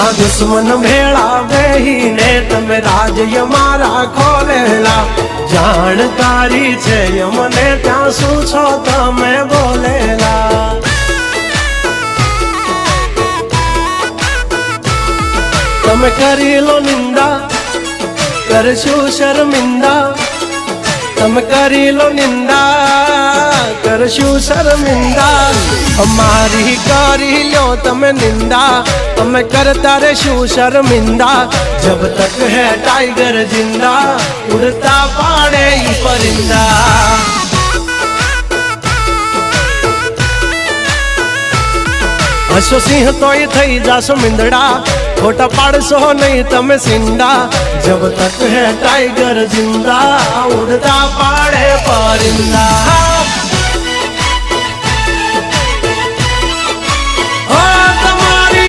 ना दुश्मन भेड़ा बेहीने तमे राज्य मारा खोलेला जानकारी छे यमने त्या शुं छो तमे बोलेला तमे करी लो निंदा करशु शर्मिंदा तमे करी लो निंदा करशु शर्मिंदा हमारी करी लो तमे निंदा तमे करता रेशु शर्मिंदा जब तक है टाइगर जिंदा उड़ता पाड़े ही परिंदा हसो सिंह तो ये थई जासो मिंदड़ा खोटा पाड़सो नहीं तमे सिंदा जब तक है टाइगर जिंदा उड़ता पाड़े परिंदा।